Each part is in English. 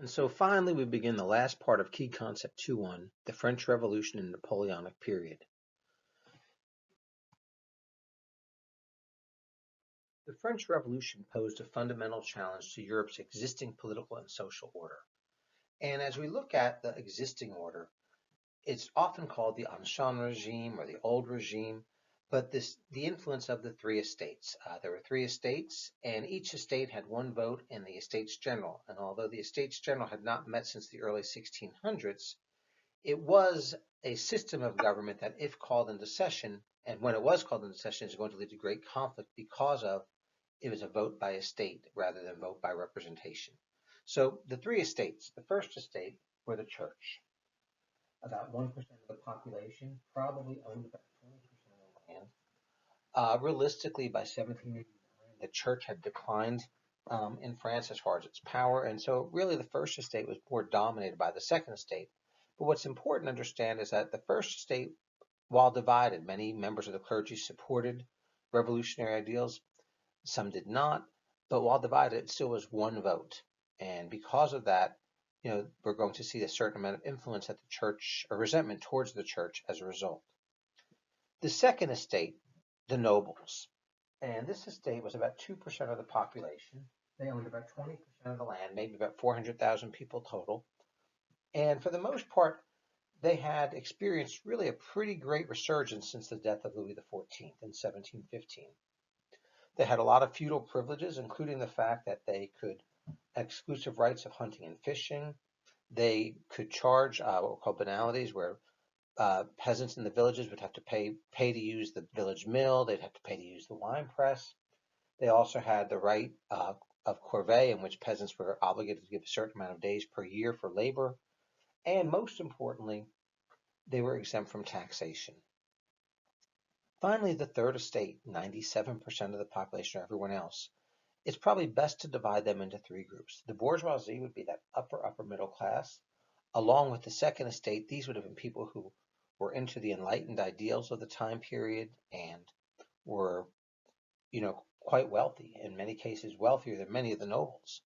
And so finally, we begin the last part of Key Concept 2.1, the French Revolution and Napoleonic period. The French Revolution posed a fundamental challenge to Europe's existing political and social order. And as we look at the existing order, it's often called the ancien regime or the old regime, but the influence of the three estates. There were three estates, and each estate had one vote in the Estates General. And although the Estates General had not met since the early 1600s, it was a system of government that, if called into session, and when it was called into session, is going to lead to great conflict because of it was a vote by estate rather than vote by representation. So the three estates, the first estate were the church. About 1% of the population probably owned about 20% of the land. Realistically, by 1789, the church had declined in France as far as its power, and so really the first estate was more dominated by the second estate. But what's important to understand is that the first estate, while divided, many members of the clergy supported revolutionary ideals, some did not, but while divided, it still was one vote. And because of that, we're going to see a certain amount of influence at the church or resentment towards the church as a result. The second estate, the nobles, and this estate was about 2% of the population. They owned about 20% of the land, maybe about 400,000 people total. And for the most part, they had experienced really a pretty great resurgence since the death of Louis XIV in 1715. They had a lot of feudal privileges, including the fact that they could exclusive rights of hunting and fishing. They could charge what were called banalities, where peasants in the villages would have to pay to use the village mill. They'd have to pay to use the wine press. They also had the right of corvée, in which peasants were obligated to give a certain amount of days per year for labor. And most importantly, they were exempt from taxation. Finally, the third estate, 97% of the population or everyone else. It's probably best to divide them into three groups. The bourgeoisie would be that upper middle class. Along with the second estate, these would have been people who were into the enlightened ideals of the time period and were, quite wealthy, in many cases wealthier than many of the nobles.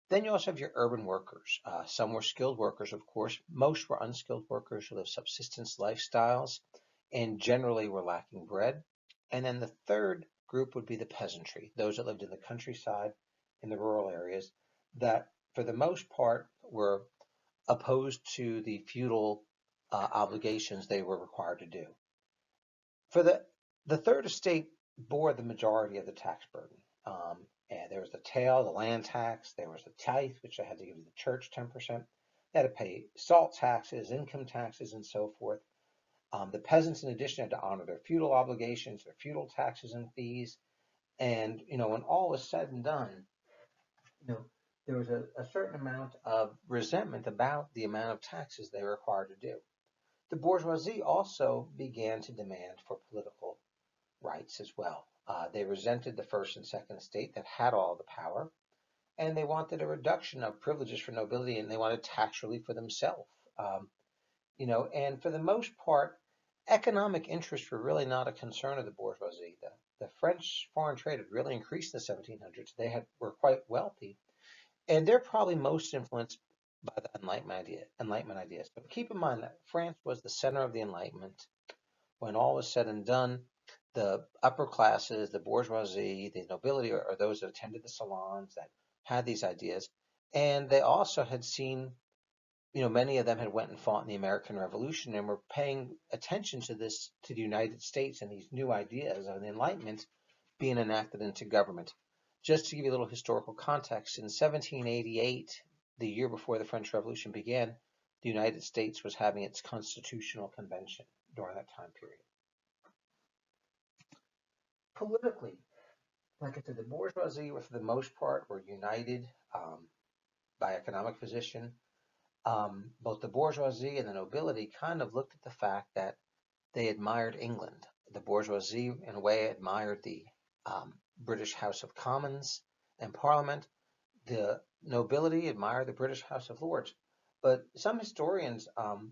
Then you also have your urban workers. Some were skilled workers, of course. Most were unskilled workers who lived subsistence lifestyles and generally were lacking bread. And then the third group would be the peasantry, those that lived in the countryside, in the rural areas, that for the most part were opposed to the feudal obligations they were required to do. For the third estate bore the majority of the tax burden. And there was the taille, the land tax, there was the tithe, which they had to give to the church 10%. They had to pay salt taxes, income taxes, and so forth. The peasants, in addition, had to honor their feudal obligations, their feudal taxes and fees. And, when all was said and done, there was a certain amount of resentment about the amount of taxes they were required to do. The bourgeoisie also began to demand for political rights as well. They resented the first and second estate that had all the power, and they wanted a reduction of privileges for nobility, and they wanted tax relief for themselves. And for the most part, economic interests were really not a concern of the bourgeoisie. The French foreign trade had really increased in the 1700s. They were quite wealthy, and they're probably most influenced by the Enlightenment ideas. But keep in mind that France was the center of the Enlightenment. When all was said and done, the upper classes, the bourgeoisie, the nobility are those that attended the salons that had these ideas. And they also had seen, many of them had went and fought in the American Revolution and were paying attention to this, to the United States and these new ideas of the Enlightenment being enacted into government. Just to give you a little historical context, in 1788, the year before the French Revolution began, the United States was having its constitutional convention during that time period. Politically, like I said, the bourgeoisie, for the most part, were united by economic position. Both the bourgeoisie and the nobility kind of looked at the fact that they admired England. The bourgeoisie, in a way, admired the British House of Commons and Parliament. The nobility admired the British House of Lords. But some historians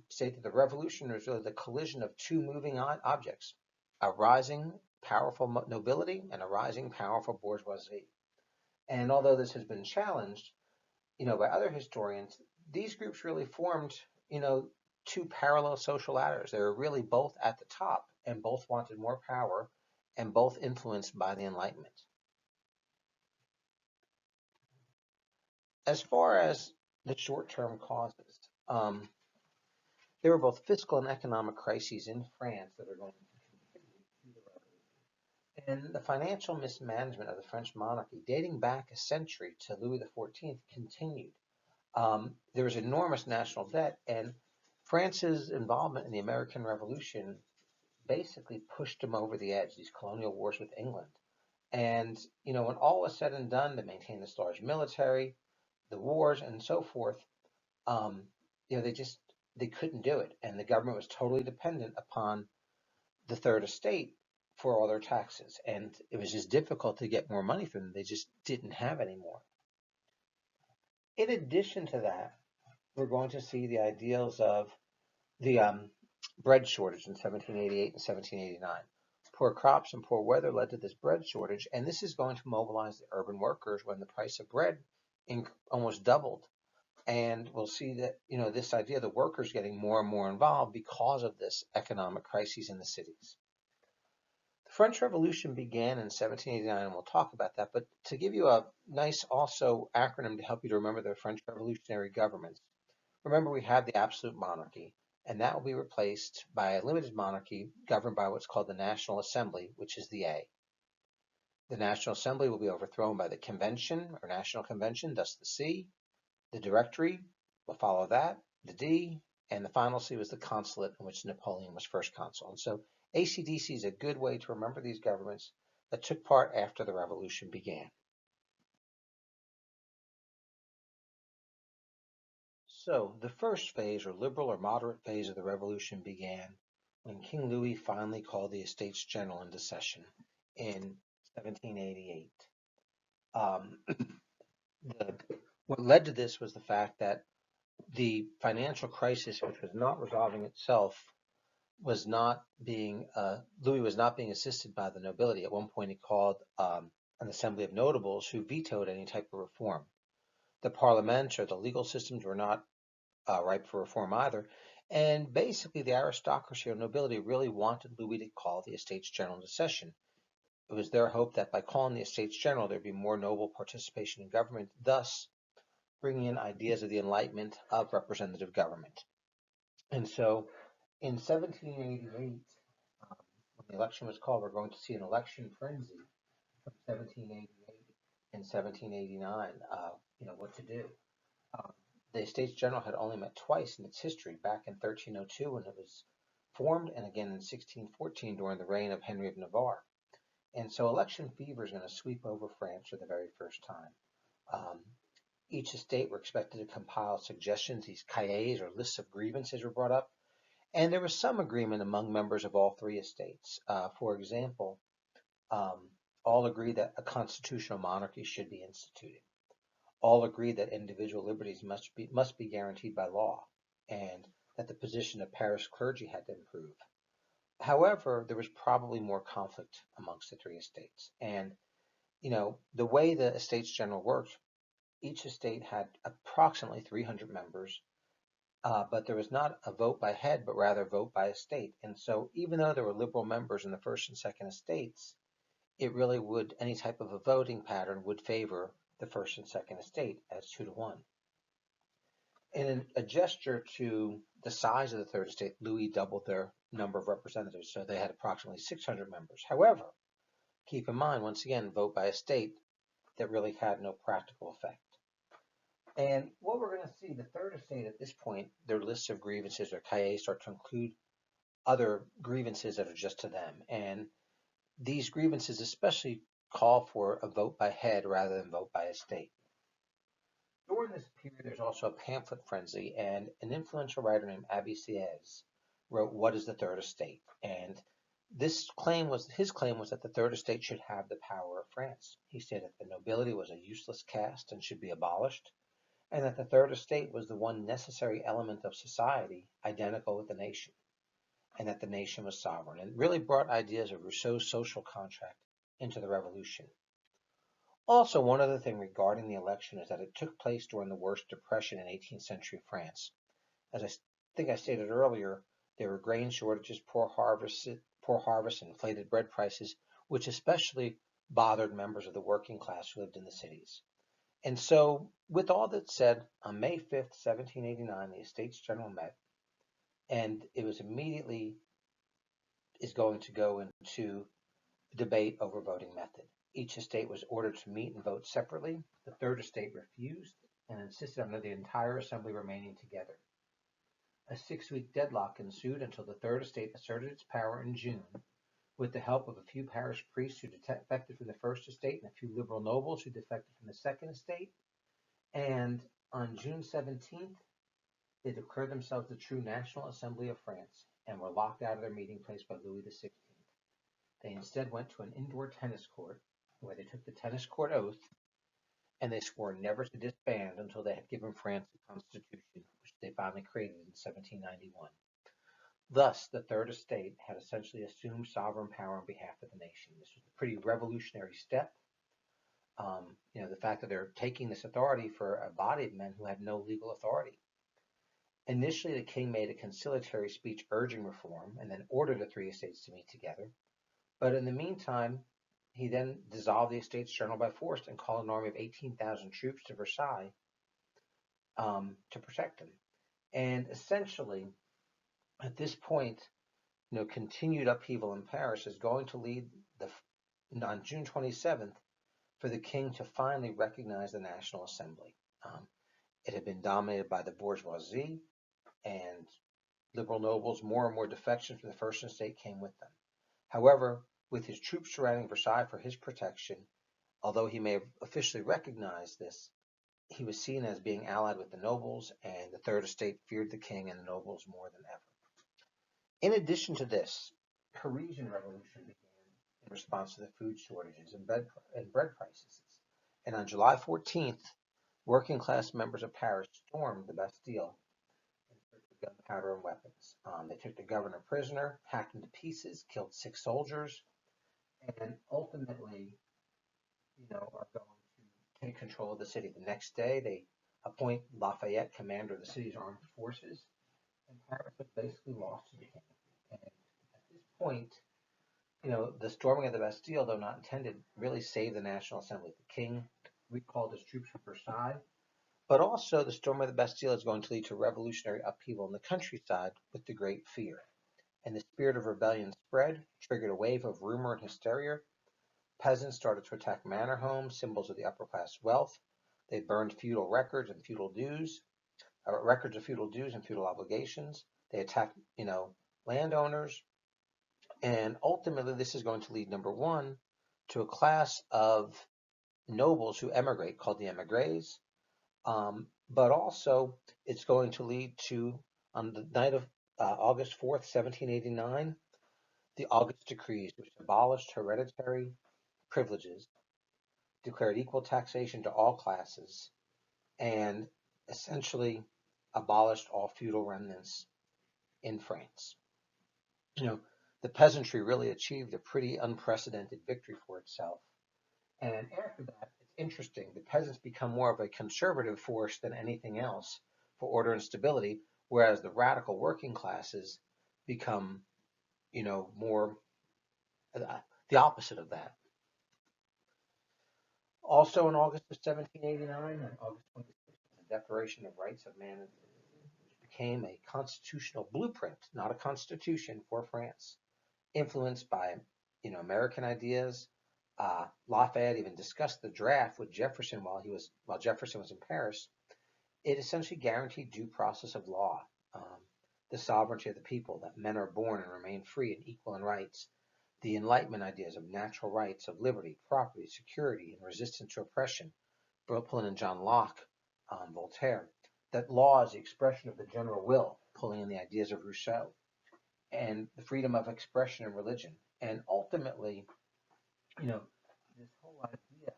state that the revolution was really the collision of two moving objects, a rising powerful nobility and a rising powerful bourgeoisie. And although this has been challenged, by other historians, these groups really formed, you know, two parallel social ladders. They were really both at the top and both wanted more power and both influenced by the Enlightenment. As far as the short-term causes, there were both fiscal and economic crises in France that are going to contribute to the revolution. And the financial mismanagement of the French monarchy, dating back a century to Louis XIV, continued. There was enormous national debt, and France's involvement in the American Revolution basically pushed them over the edge, these colonial wars with England. And, when all was said and done to maintain this large military, the wars and so forth, um, they couldn't do it. And the government was totally dependent upon the Third Estate for all their taxes. And it was just difficult to get more money from them. They just didn't have any more. In addition to that, we're going to see the ideals of the bread shortage in 1788 and 1789. Poor crops and poor weather led to this bread shortage, and this is going to mobilize the urban workers when the price of bread almost doubled. And we'll see that, this idea of the workers getting more and more involved because of this economic crisis in the cities. The French Revolution began in 1789, and we'll talk about that. But to give you a nice also acronym to help you to remember the French revolutionary governments, remember we have the absolute monarchy, and that will be replaced by a limited monarchy governed by what's called the National Assembly, which is the A. The National Assembly will be overthrown by the Convention or National Convention, thus the C. The Directory will follow that, the D, and the final C was the consulate, in which Napoleon was first consul. And so ACDC is a good way to remember these governments that took part after the revolution began. So the first phase, or liberal or moderate phase of the revolution, began when King Louis finally called the Estates General into session in 1788. What led to this was the fact that the financial crisis, which was not resolving itself, was not being Louis was not being assisted by the nobility. At one point, he called an assembly of notables who vetoed any type of reform. The parliament or the legal systems were not ripe for reform either. And basically, the aristocracy or nobility really wanted Louis to call the Estates General into session. It was their hope that by calling the Estates General, there'd be more noble participation in government, thus bringing in ideas of the Enlightenment of representative government. And so in 1788, when the election was called, we're going to see an election frenzy from 1788 and 1789, what to do. The Estates General had only met twice in its history, back in 1302 when it was formed, and again in 1614 during the reign of Henry of Navarre. And so election fever is going to sweep over France for the very first time. Each estate were expected to compile suggestions. These cahiers or lists of grievances were brought up. And there was some agreement among members of all three estates. For example, all agreed that a constitutional monarchy should be instituted. All agreed that individual liberties must be guaranteed by law, and that the position of parish clergy had to improve. However, there was probably more conflict amongst the three estates. And, the way the Estates General worked, each estate had approximately 300 members, but there was not a vote by head, but rather a vote by estate. And so even though there were liberal members in the first and second estates, it really would, any type of a voting pattern would favor the first and second estate as 2-1. In a gesture to the size of the third estate, Louis doubled their number of representatives, so they had approximately 600 members. However, keep in mind, once again, vote by estate that really had no practical effect. And what we're going to see, the third estate at this point, their lists of grievances or cahiers start to include other grievances that are just to them. And these grievances especially call for a vote by head rather than vote by estate. During this period, there's also a pamphlet frenzy, and an influential writer named Abbé Sieyès wrote What is the Third Estate? And his claim was that the Third Estate should have the power of France. He said that the nobility was a useless caste and should be abolished, and that the Third Estate was the one necessary element of society identical with the nation, and that the nation was sovereign, and really brought ideas of Rousseau's social contract into the revolution. Also, one other thing regarding the election is that it took place during the worst depression in 18th century France. As I think I stated earlier, there were grain shortages, poor harvests, and inflated bread prices, which especially bothered members of the working class who lived in the cities. And so, with all that said, on May 5th, 1789, the Estates General met, and it was immediately is going to go into debate over voting method. Each estate was ordered to meet and vote separately. The third estate refused and insisted on the entire assembly remaining together. A 6-week deadlock ensued until the third estate asserted its power in June, with the help of a few parish priests who defected from the first estate and a few liberal nobles who defected from the second estate. And on June 17th, they declared themselves the true National Assembly of France and were locked out of their meeting place by Louis XVI. They instead went to an indoor tennis court where they took the tennis court oath, and they swore never to disband until they had given France a constitution, which they finally created in 1791. Thus, the Third Estate had essentially assumed sovereign power on behalf of the nation. This was a pretty revolutionary step. The fact that they're taking this authority for a body of men who had no legal authority. Initially, the king made a conciliatory speech urging reform and then ordered the three estates to meet together. But in the meantime, he then dissolved the Estates General by force and called an army of 18,000 troops to Versailles to protect him. And essentially, at this point, continued upheaval in Paris is going to lead on June 27th for the king to finally recognize the National Assembly. It had been dominated by the bourgeoisie, and liberal nobles. More and more defections from the First Estate came with them. However, with his troops surrounding Versailles for his protection, although he may have officially recognized this, he was seen as being allied with the nobles, and the Third Estate feared the king and the nobles more than ever. In addition to this, Parisian Revolution began in response to the food shortages and bread prices. And on July 14th, working class members of Paris stormed the Bastille and took gunpowder and weapons. They took the governor prisoner, hacked him to pieces, killed 6 soldiers, and ultimately, are going to take control of the city. The next day, they appoint Lafayette commander of the city's armed forces, and Paris has basically lost to the king. And at this point, the storming of the Bastille, though not intended, really saved the National Assembly. The king recalled his troops from Versailles, but also the storm of the Bastille is going to lead to revolutionary upheaval in the countryside with the Great Fear. And the spirit of rebellion spread, triggered a wave of rumor and hysteria. Peasants started to attack manor homes, symbols of the upper class wealth. They burned feudal records and feudal dues, records of feudal dues and feudal obligations. They attacked, landowners. And ultimately, this is going to lead, number one, to a class of nobles who emigrate called the emigres. But also, it's going to lead to, on the night of August 4th, 1789, the August Decrees, which abolished hereditary privileges, declared equal taxation to all classes, and essentially abolished all feudal remnants in France. The peasantry really achieved a pretty unprecedented victory for itself. And after that, it's interesting. The peasants become more of a conservative force than anything else for order and stability, whereas the radical working classes become, more the opposite of that. Also in August of 1789, on August 26th, the Declaration of Rights of Man and Citizen, which became a constitutional blueprint, not a constitution, for France, influenced by, American ideas. Lafayette even discussed the draft with Jefferson while Jefferson was in Paris. It essentially guaranteed due process of law, the sovereignty of the people, that men are born and remain free and equal in rights, the Enlightenment ideas of natural rights, of liberty, property, security, and resistance to oppression, pulling in John Locke, Voltaire, that law is the expression of the general will, pulling in the ideas of Rousseau, and the freedom of expression and religion. And ultimately, this whole idea,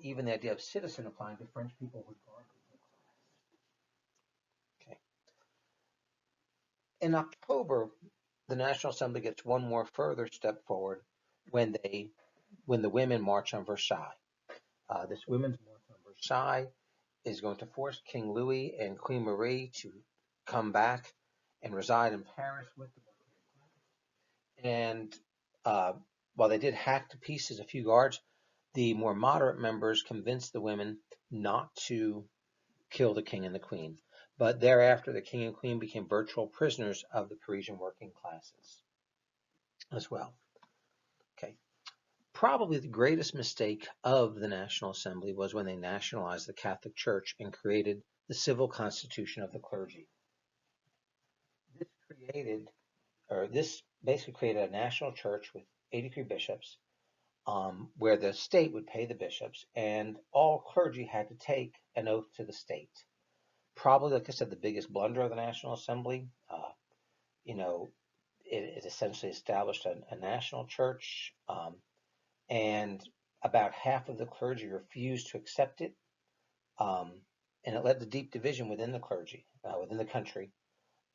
even the idea of citizen applying to French people regardless of class. Okay. In October, the National Assembly gets one more further step forward when the women march on Versailles. This women's march on Versailles is going to force King Louis and Queen Marie to come back and reside in Paris with them. And while they did hack to pieces a few guards, the more moderate members convinced the women not to kill the king and the queen. But thereafter, the king and queen became virtual prisoners of the Parisian working classes as well. Okay. Probably the greatest mistake of the National Assembly was when they nationalized the Catholic Church and created the civil constitution of the clergy. This basically created a national church with 83 bishops, where the state would pay the bishops, and all clergy had to take an oath to the state. Probably, like I said, the biggest blunder of the National Assembly. It essentially established a national church, and about half of the clergy refused to accept it, and it led to deep division within the clergy, within the country,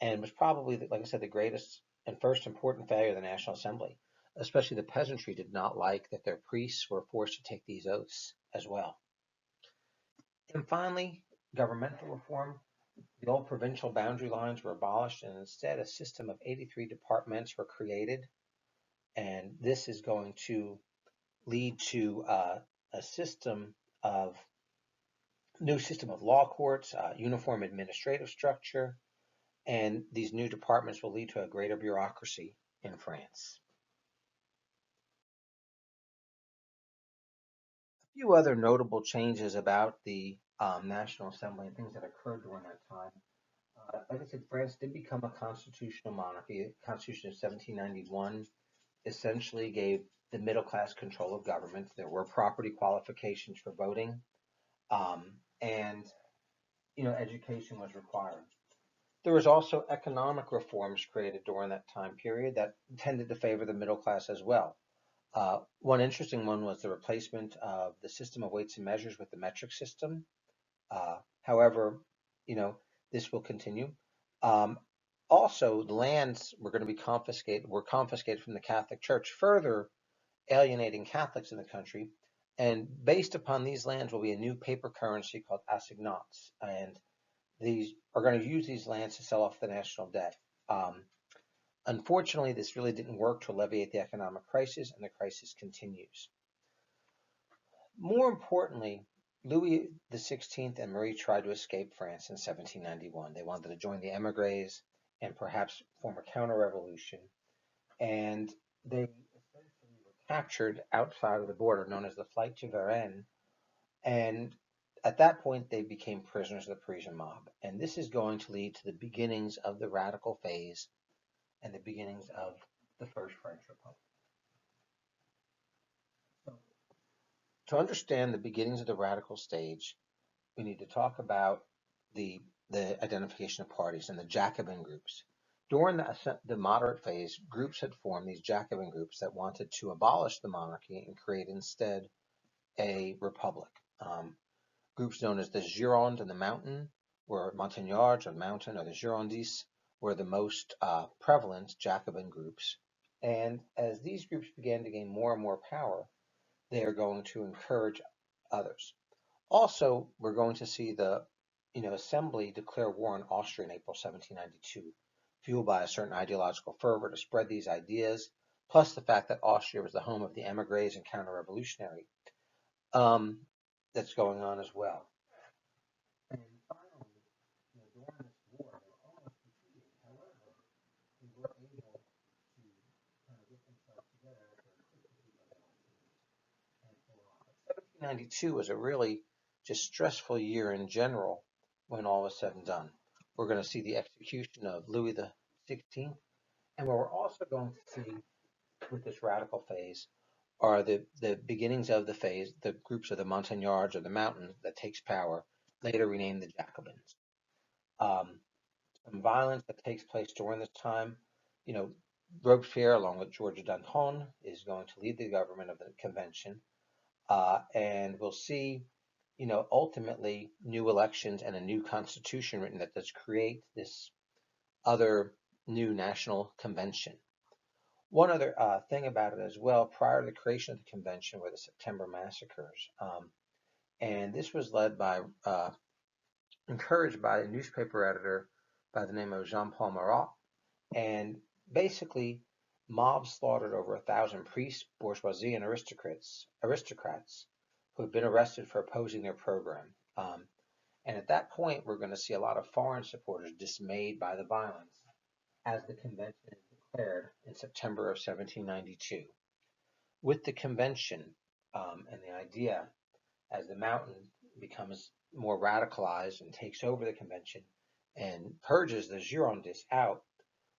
and was probably, like I said, the greatest and first important failure of the National Assembly. Especially the peasantry did not like that their priests were forced to take these oaths as well. And finally, governmental reform. The old provincial boundary lines were abolished, and instead a system of 83 departments were created. And this is going to lead to a new system of law courts, uniform administrative structure, and these new departments will lead to a greater bureaucracy in France. A few other notable changes about the National Assembly and things that occurred during that time. Like I said, France did become a constitutional monarchy. The Constitution of 1791 essentially gave the middle class control of government. There were property qualifications for voting, and education was required. There was also economic reforms created during that time period that tended to favor the middle class as well. One interesting one was the replacement of the system of weights and measures with the metric system. However, this will continue. Also, the lands were going to be confiscated from the Catholic Church, further alienating Catholics in the country. And based upon these lands will be a new paper currency called assignats, and these are going to use these lands to sell off the national debt. Unfortunately, this really didn't work to alleviate the economic crisis, and the crisis continues. More importantly, Louis XVI and Marie tried to escape France in 1791. They wanted to join the émigrés and perhaps form a counter-revolution, and they essentially were captured outside of the border, known as the Flight to Varennes, and at that point they became prisoners of the Parisian mob. And this is going to lead to the beginnings of the radical phase and the beginnings of the First French Republic. To understand the beginnings of the radical stage, we need to talk about the identification of parties and the Jacobin groups. During the moderate phase, groups had formed, these Jacobin groups, that wanted to abolish the monarchy and create instead a republic. Groups known as the Gironde and the Mountain, or Montagnards or the Mountain, or the Girondistes, were the most prevalent Jacobin groups. And as these groups began to gain more and more power, they are going to encourage others. Also, we're going to see the assembly declare war on Austria in April 1792, fueled by a certain ideological fervor to spread these ideas, plus the fact that Austria was the home of the émigrés and counter-revolutionary that's going on as well. And finally, during this war, they were almost defeated. However, they were able to kind of get themselves together after a quick defeat by the Austrians and pull off. 1792 was a really just stressful year in general when all was said and done. We're going to see the execution of Louis XVI, and what we're also going to see with this radical phase are the beginnings of the phase, the groups of the Montagnards or the Mountain that takes power, later renamed the Jacobins. Some violence that takes place during this time, Robespierre, along with Georges Danton, is going to lead the government of the convention, and we'll see, ultimately new elections and a new constitution written that does create this other new national convention. One other thing about it as well, prior to the creation of the convention were the September massacres. And this was led by, encouraged by a newspaper editor by the name of Jean-Paul Marat. And basically, mobs slaughtered over 1,000 priests, bourgeoisie, and aristocrats who had been arrested for opposing their program. And at that point, we're going to see a lot of foreign supporters dismayed by the violence as the convention is declared in September of 1792. With the convention and the idea, as the mountain becomes more radicalized and takes over the convention and purges the Girondists out,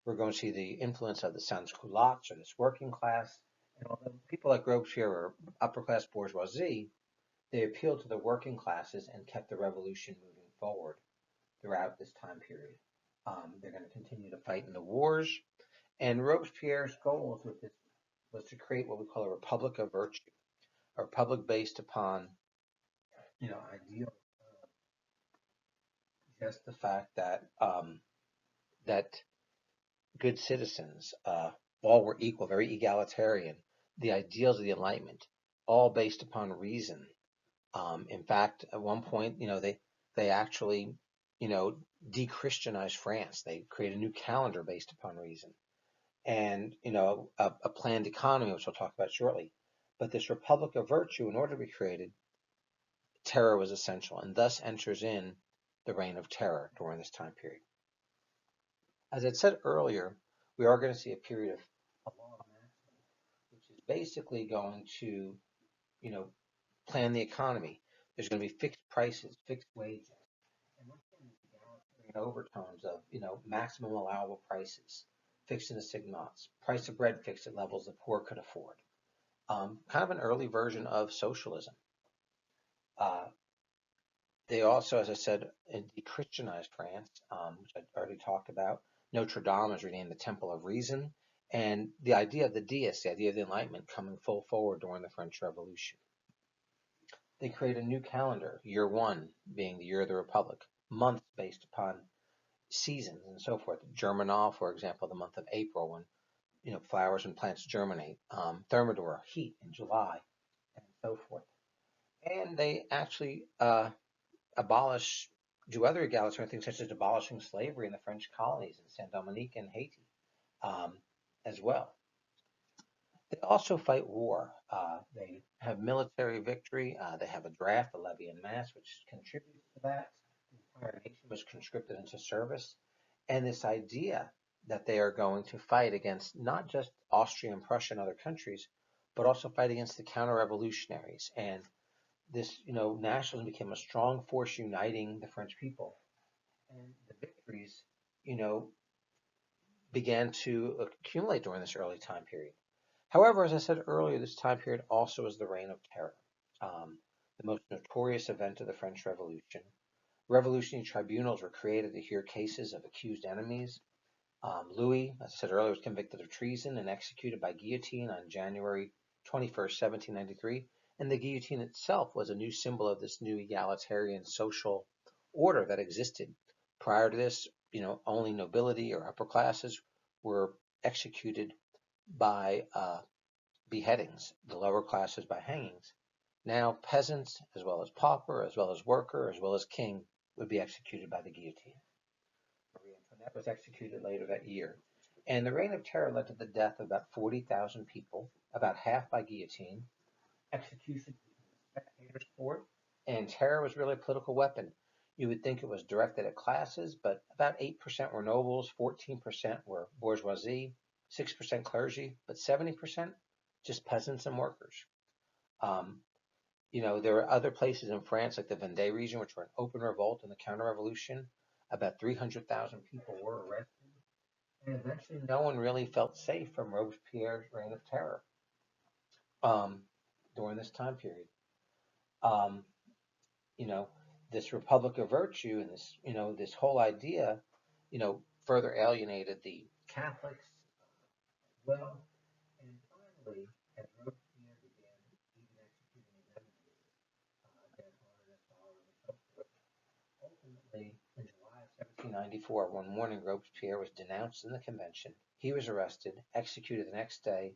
we're going to see the influence of the sans-culottes, or this working class. And although people like Robespierre were upper class bourgeoisie, they appealed to the working classes and kept the revolution moving forward throughout this time period. They're going to continue to fight in the wars, and Robespierre's goals with this was to create what we call a republic of virtue, a republic based upon, ideal, just the fact that that good citizens, all were equal, very egalitarian. The ideals of the Enlightenment, all based upon reason. In fact, at one point, they actually, de-Christianized France. They created a new calendar based upon reason, and a planned economy, which we'll talk about shortly. But this republic of virtue, in order to be created, terror was essential, and thus enters in the reign of terror during this time period. As I said earlier, we are going to see a period of a law of maximum, which is basically going to, plan the economy. There's going to be fixed prices, fixed wages, and we're seeing these egalitarian overtones of, maximum allowable prices, fixed in the assignats, price of bread fixed at levels the poor could afford. Kind of an early version of socialism. Uh, They also, as I said, de-Christianized France, which I already talked about. Notre Dame is renamed the Temple of Reason, and the idea of the deists, the idea of the Enlightenment, coming full forward during the French Revolution. They create a new calendar, year one being the year of the Republic, months based upon seasons and so forth. Germinal, for example, the month of April, when flowers and plants germinate. Thermidor, heat in July, and so forth. And they actually do other egalitarian things, such as abolishing slavery in the French colonies in Saint Dominique and Haiti, as well. They also fight war. They have military victory. They have a draft, a levy en masse, which contributes to that. The entire nation was conscripted into service. And this idea that they are going to fight against not just Austria and Prussia and other countries, but also fight against the counter-revolutionaries. And this, nationalism became a strong force uniting the French people. And the victories, began to accumulate during this early time period. However, as I said earlier, this time period also is the reign of terror, the most notorious event of the French Revolution. Revolutionary tribunals were created to hear cases of accused enemies. Louis, as I said earlier, was convicted of treason and executed by guillotine on January 21st, 1793. And the guillotine itself was a new symbol of this new egalitarian social order that existed. Prior to this, only nobility or upper classes were executed by beheadings, the lower classes by hangings. Now peasants, as well as pauper, as well as worker, as well as king, would be executed by the guillotine. Marie Antoinette was executed later that year. And the reign of terror led to the death of about 40,000 people, about half by guillotine. Execution was a spectator sport, and terror was really a political weapon. You would think it was directed at classes, but about 8% were nobles, 14% were bourgeoisie, 6% clergy, but 70% just peasants and workers. There were other places in France, like the Vendée region, which were an open revolt in the counter-revolution. About 300,000 people were arrested, and eventually no one really felt safe from Robespierre's reign of terror during this time period. Um, you know, this Republic of Virtue and this whole idea, further alienated the Catholics as well. And finally, as Robespierre began even executing his enemies, again, Artists, followers, and so forth, ultimately, in July of 1794, one morning, Robespierre was denounced in the convention. He was arrested, executed the next day,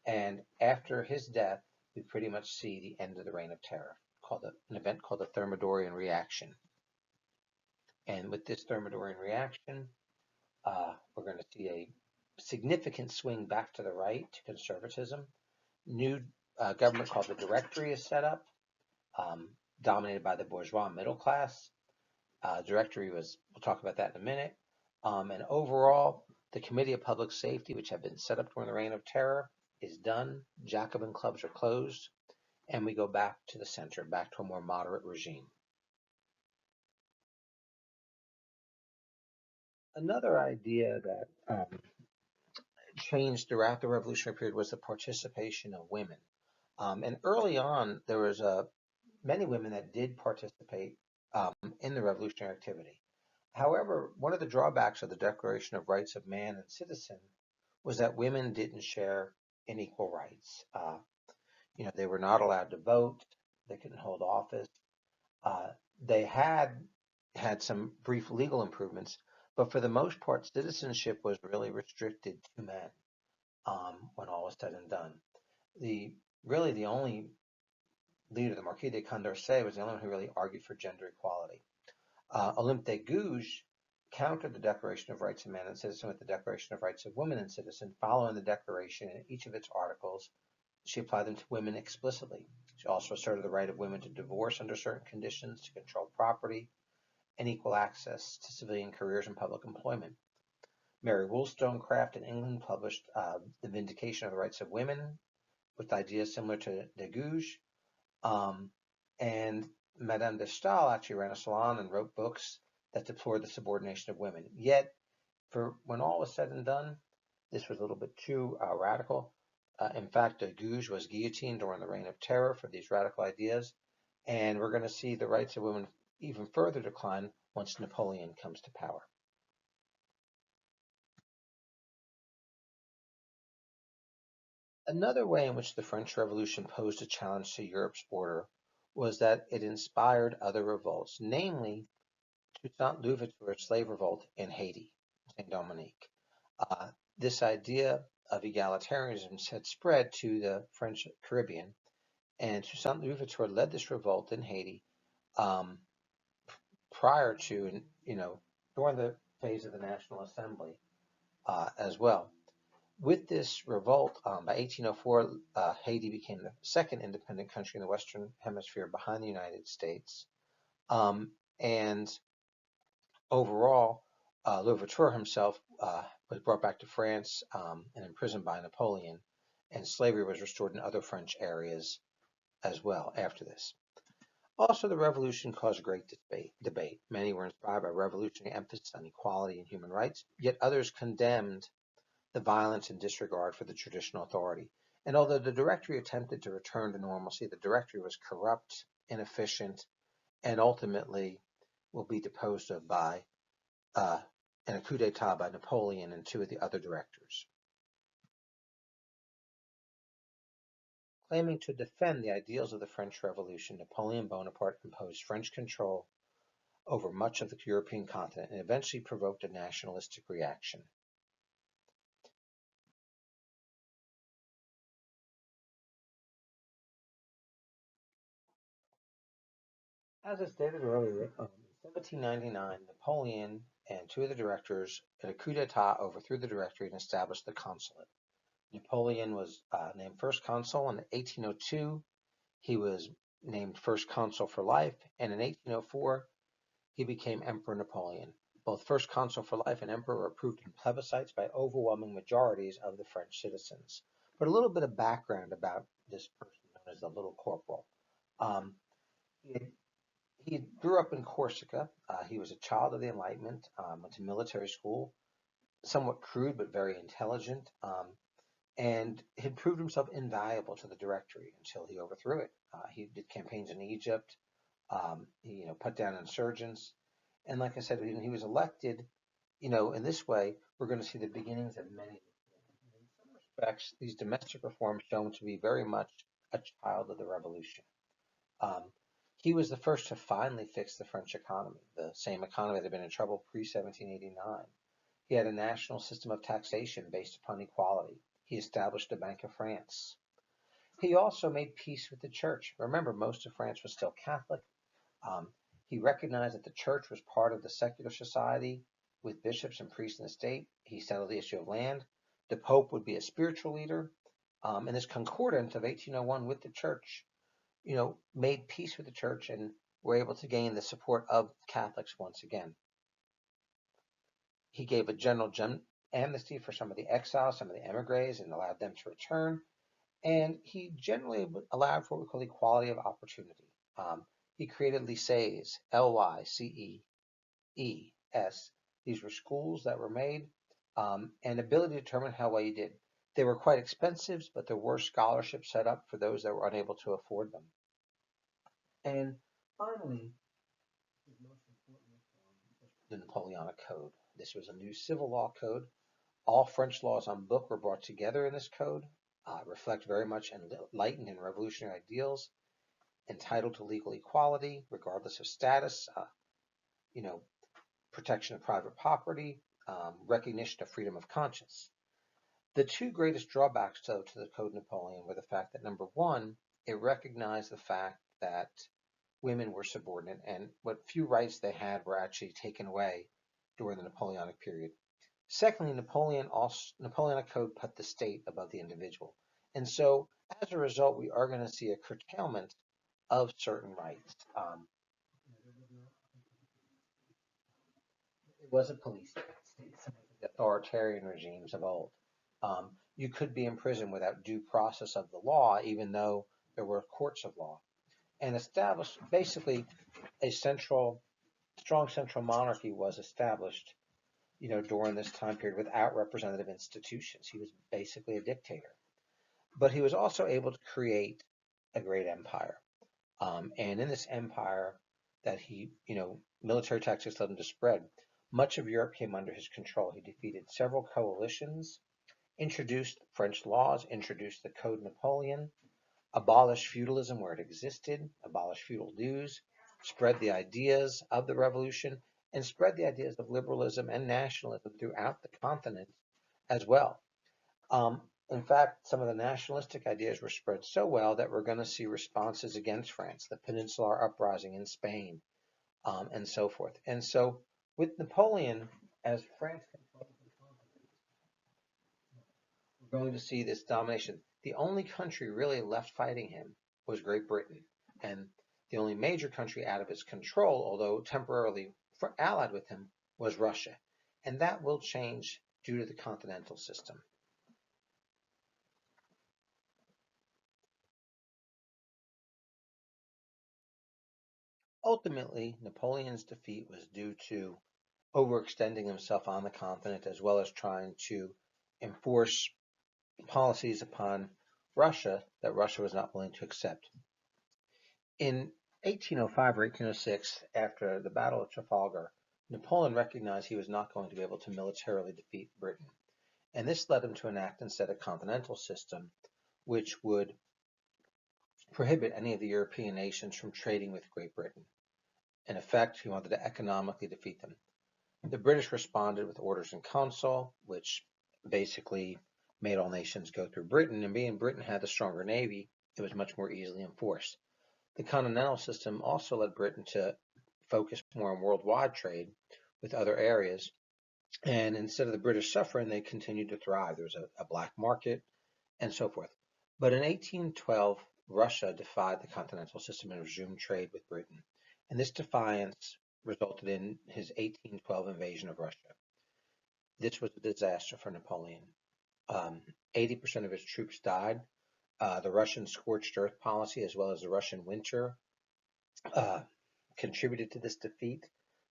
and after his death, we pretty much see the end of the reign of terror. an event called the Thermidorian reaction. And with this Thermidorian reaction, we're going to see a significant swing back to the right to conservatism. New government called the Directory is set up, dominated by the bourgeois middle class. Directory we'll talk about that in a minute. And overall, the Committee of Public Safety, which had been set up during the Reign of Terror, is done. Jacobin clubs are closed, and we go back to the center, back to a more moderate regime. Another idea that changed throughout the revolutionary period was the participation of women. And early on, there was many women that did participate in the revolutionary activity. However, one of the drawbacks of the Declaration of Rights of Man and Citizen was that women didn't share in equal rights. They were not allowed to vote. They couldn't hold office. They had some brief legal improvements, but for the most part, citizenship was really restricted to men when all was said and done. The only leader, the Marquis de Condorcet, was the only one who really argued for gender equality. Olympe de Gouges countered the Declaration of Rights of Man and Citizen with the Declaration of Rights of Women and Citizen. Following the Declaration in each of its articles, she applied them to women explicitly. She also asserted the right of women to divorce under certain conditions, to control property, and equal access to civilian careers and public employment. Mary Wollstonecraft in England published The Vindication of the Rights of Women, with ideas similar to de Gouges. And Madame de Stael actually ran a salon and wrote books that deplored the subordination of women. Yet, for when all was said and done, this was a little bit too radical. In fact, de Gouges was guillotined during the Reign of Terror for these radical ideas, and we're going to see the rights of women even further decline once Napoleon comes to power. Another way in which the French Revolution posed a challenge to Europe's order was that it inspired other revolts, namely Toussaint Louverture's slave revolt in Haiti, Saint Dominique. This idea of egalitarianism had spread to the French Caribbean, and Toussaint Louverture led this revolt in Haiti prior to, during the phase of the National Assembly as well. With this revolt, by 1804, Haiti became the second independent country in the Western Hemisphere behind the United States. And overall, Louverture himself was brought back to France and imprisoned by Napoleon, and slavery was restored in other French areas as well after this. Also, the revolution caused great debate. Many were inspired by revolutionary emphasis on equality and human rights, yet others condemned the violence and disregard for the traditional authority. And although the Directory attempted to return to normalcy, the Directory was corrupt, inefficient, and ultimately will be deposed of by in a coup d'etat by Napoleon and two of the other directors. Claiming to defend the ideals of the French Revolution, Napoleon Bonaparte imposed French control over much of the European continent and eventually provoked a nationalistic reaction. As I stated earlier, in 1799, Napoleon and two of the directors in a coup d'etat overthrew the Directory and established the consulate. Napoleon was named first consul in 1802. He was named first consul for life, and in 1804, he became Emperor Napoleon. Both first consul for life and emperor were approved in plebiscites by overwhelming majorities of the French citizens. But a little bit of background about this person known as the Little Corporal. He grew up in Corsica. He was a child of the Enlightenment, went to military school, somewhat crude but very intelligent, and had proved himself invaluable to the Directory until he overthrew it. He did campaigns in Egypt. He, put down insurgents, and like I said, when he was elected, in this way, we're going to see the beginnings of many. In some respects, these domestic reforms show him to be very much a child of the revolution. He was the first to finally fix the French economy, the same economy that had been in trouble pre-1789. He had a national system of taxation based upon equality. He established the Bank of France. He also made peace with the church. Remember, most of France was still Catholic. Um, he recognized that the church was part of the secular society with bishops and priests in the state. He settled the issue of land. The Pope would be a spiritual leader. And this concordance of 1801 with the church, made peace with the church and were able to gain the support of Catholics once again. He gave a general amnesty for some of the exiles, some of the emigres, and allowed them to return. And he generally allowed for what we call equality of opportunity. He created lycées, Lycees. These were schools that were made, and ability to determine how well you did. They were quite expensive, but there were scholarships set up for those that were unable to afford them. And finally, the Napoleonic Code. This was a new civil law code. All French laws on book were brought together in this code, reflect very much enlightened and revolutionary ideals, entitled to legal equality, regardless of status, protection of private property, recognition of freedom of conscience. The two greatest drawbacks, though, to the Code Napoleon were the fact that, number one, it recognized the fact that women were subordinate, and what few rights they had were actually taken away during the Napoleonic period. Secondly, Napoleonic Code put the state above the individual. And so, as a result, we are going to see a curtailment of certain rights. It was a police state, similar to the authoritarian regimes of old. You could be imprisoned without due process of the law, even though there were courts of law, and established basically a strong central monarchy was established, during this time period without representative institutions. He was basically a dictator, but he was also able to create a great empire. And in this empire that he, military tactics led him to spread, much of Europe came under his control. He defeated several coalitions, introduced French laws, introduced the Code Napoleon, abolished feudalism where it existed, abolished feudal dues, spread the ideas of the revolution, and spread the ideas of liberalism and nationalism throughout the continent as well. In fact, some of the nationalistic ideas were spread so well that we're going to see responses against France, the Peninsular Uprising in Spain, and so forth. And so, with Napoleon, as France controlled the continent, we're going to see this domination. The only country really left fighting him was Great Britain, and the only major country out of his control, although temporarily allied with him, was Russia. And that will change due to the continental system. Ultimately, Napoleon's defeat was due to overextending himself on the continent as well as trying to enforce policies upon Russia that Russia was not willing to accept. In 1805 or 1806, after the Battle of Trafalgar, Napoleon recognized he was not going to be able to militarily defeat Britain. And this led him to enact instead a continental system, which would prohibit any of the European nations from trading with Great Britain. In effect, he wanted to economically defeat them. The British responded with orders in council, which basically made all nations go through Britain, and being Britain had the stronger navy, it was much more easily enforced. The continental system also led Britain to focus more on worldwide trade with other areas, and instead of the British suffering, they continued to thrive. There was a black market and so forth. But in 1812, Russia defied the continental system and resumed trade with Britain. And this defiance resulted in his 1812 invasion of Russia. This was a disaster for Napoleon. 80% of his troops died. The Russian scorched earth policy, as well as the Russian winter, contributed to this defeat.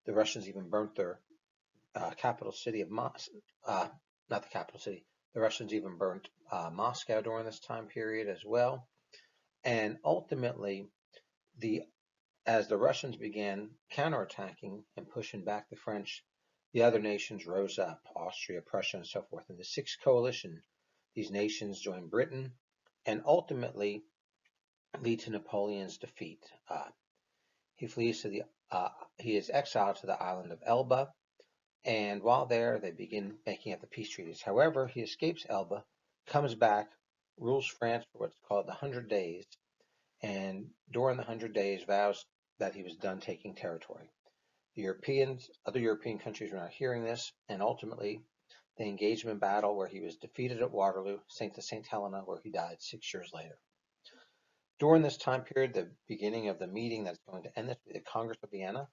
The Russians even burnt their capital city of not the capital city. The Russians even burnt Moscow during this time period as well. And ultimately, as the Russians began counterattacking and pushing back the French, the other nations rose up, Austria, Prussia, and so forth. In the Sixth Coalition, these nations joined Britain and ultimately lead to Napoleon's defeat. He is exiled to the island of Elba, and while there, they begin making up the peace treaties. However, he escapes Elba, comes back, rules France for what's called the 100 Days, and during the 100 Days vows that he was done taking territory. Other European countries were not hearing this, and ultimately they engaged him in battle where he was defeated at Waterloo, St. Helena, where he died 6 years later. During this time period, the beginning of the meeting that's going to end this, the Congress of Vienna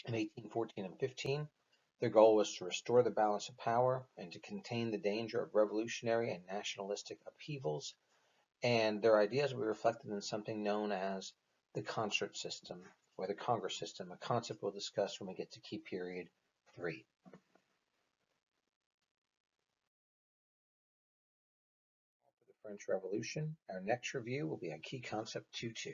in 1814 and 15, their goal was to restore the balance of power and to contain the danger of revolutionary and nationalistic upheavals, and their ideas were reflected in something known as the concert system or the Congress system, a concept we'll discuss when we get to key period 3. For the French Revolution, our next review will be on key concept 2.2.